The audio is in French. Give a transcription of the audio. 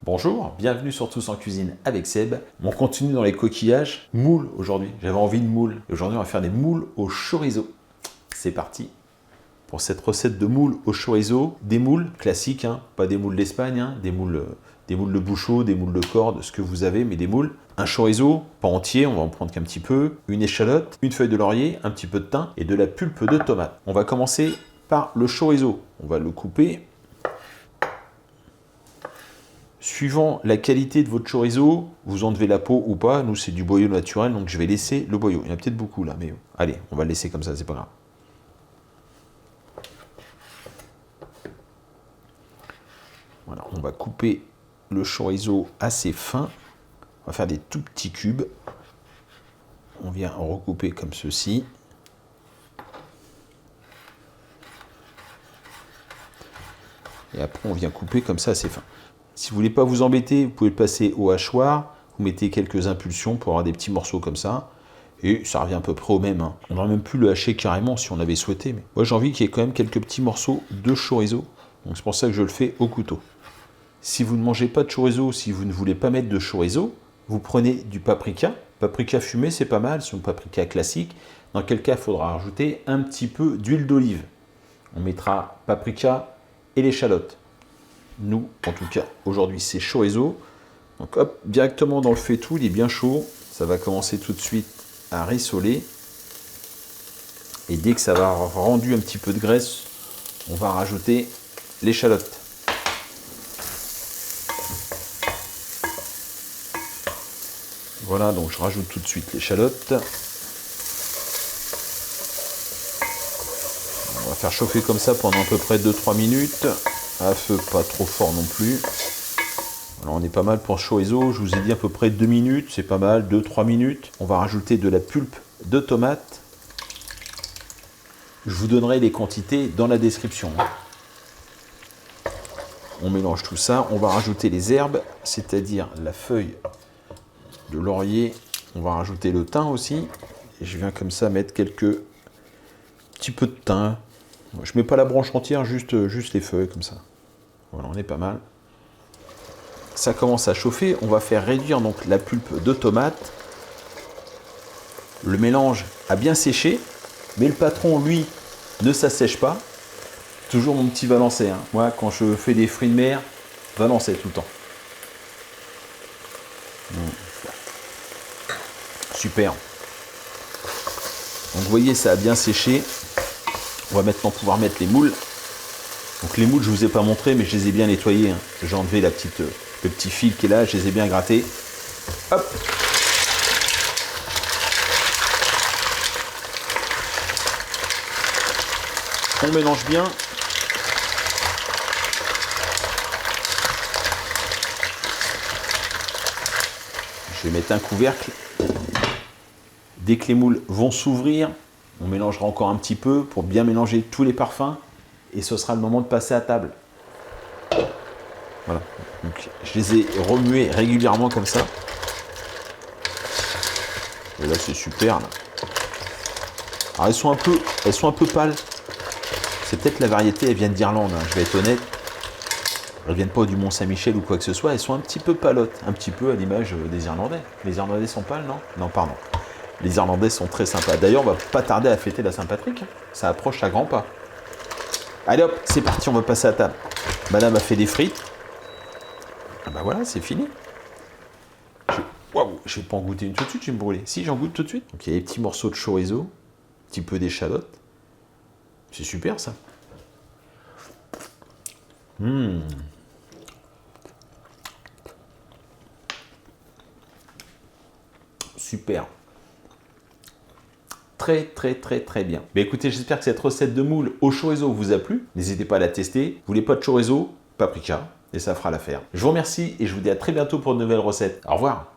Bonjour, bienvenue sur Tous en Cuisine avec Seb. On continue dans les coquillages. Moules aujourd'hui, j'avais envie de moules. Et aujourd'hui on va faire des moules au chorizo. C'est parti pour cette recette de moules au chorizo. Des moules classiques, hein, pas des moules d'Espagne, hein, des moules de bouchot, des moules de corde, ce que vous avez, mais des moules. Un chorizo, pas entier, on va en prendre qu'un petit peu. Une échalote, une feuille de laurier, un petit peu de thym et de la pulpe de tomate. On va commencer par le chorizo. On va le couper. Suivant la qualité de votre chorizo, vous enlevez la peau ou pas. Nous, c'est du boyau naturel, donc je vais laisser le boyau. Il y en a peut-être beaucoup là, mais allez, on va le laisser comme ça, c'est pas grave. Voilà, on va couper le chorizo assez fin. On va faire des tout petits cubes. On vient recouper comme ceci. Et après, on vient couper comme ça assez fin. Si vous ne voulez pas vous embêter, vous pouvez le passer au hachoir. Vous mettez quelques impulsions pour avoir des petits morceaux comme ça. Et ça revient à peu près au même. Hein. On aurait même pu le hacher carrément si on avait souhaité. Mais moi, j'ai envie qu'il y ait quand même quelques petits morceaux de chorizo. Donc c'est pour ça que je le fais au couteau. Si vous ne mangez pas de chorizo, si vous ne voulez pas mettre de chorizo, vous prenez du paprika. Paprika fumé, c'est pas mal. C'est un paprika classique. Dans quel cas, il faudra rajouter un petit peu d'huile d'olive. On mettra paprika et l'échalote. Nous, en tout cas, aujourd'hui, c'est chorizo. Donc hop, directement dans le faitout, il est bien chaud. Ça va commencer tout de suite à rissoler. Et dès que ça va avoir rendu un petit peu de graisse, on va rajouter l'échalote. Voilà, donc je rajoute tout de suite l'échalote. On va faire chauffer comme ça pendant à peu près 2-3 minutes. À feu pas trop fort non plus. Alors on est pas mal pour chorizo, je vous ai dit à peu près 2 minutes, c'est pas mal, 2-3 minutes. On va rajouter de la pulpe de tomate. Je vous donnerai les quantités dans la description. On mélange tout ça, on va rajouter les herbes, c'est-à-dire la feuille de laurier. On va rajouter le thym aussi. Et je viens comme ça mettre quelques petits peu de thym. Je mets pas la branche entière, juste les feuilles comme ça. Voilà, on est pas mal. Ça commence à chauffer, on va faire réduire donc la pulpe de tomate. Le mélange a bien séché, mais le patron, lui, ne s'assèche pas. Toujours mon petit valençay. Hein. Moi, quand je fais des fruits de mer, valençay tout le temps. Super. Donc vous voyez, ça a bien séché. On va maintenant pouvoir mettre les moules. Donc les moules, je ne vous ai pas montré, mais je les ai bien nettoyés. Hein. J'ai enlevé le petit fil qui est là, je les ai bien grattés. Hop. On mélange bien. Je vais mettre un couvercle. Dès que les moules vont s'ouvrir, on mélangera encore un petit peu pour bien mélanger tous les parfums. Et ce sera le moment de passer à table. Voilà. Donc, je les ai remués régulièrement comme ça. Et là, c'est super. Là. Alors, elles sont un peu pâles. C'est peut-être la variété, elles viennent d'Irlande. Hein, je vais être honnête. Elles ne viennent pas du Mont-Saint-Michel ou quoi que ce soit. Elles sont un petit peu pâlottes. Un petit peu à l'image des Irlandais. Les Irlandais sont pâles, non? Non, pardon. Les Irlandais sont très sympas. D'ailleurs, on va pas tarder à fêter la Saint-Patrick. Ça approche à grands pas. Allez hop, c'est parti, on va passer à table. Madame a fait des frites. Ah bah voilà, c'est fini. Waouh, je vais pas en goûter une tout de suite, je vais me brûler. Si, j'en goûte tout de suite. Donc il y a des petits morceaux de chorizo, un petit peu d'échalote. C'est super ça. Super. Très très bien. Mais écoutez, j'espère que cette recette de moules au chorizo vous a plu. N'hésitez pas à la tester. Vous voulez pas de chorizo? Paprika. Et ça fera l'affaire. Je vous remercie et je vous dis à très bientôt pour de nouvelles recettes. Au revoir.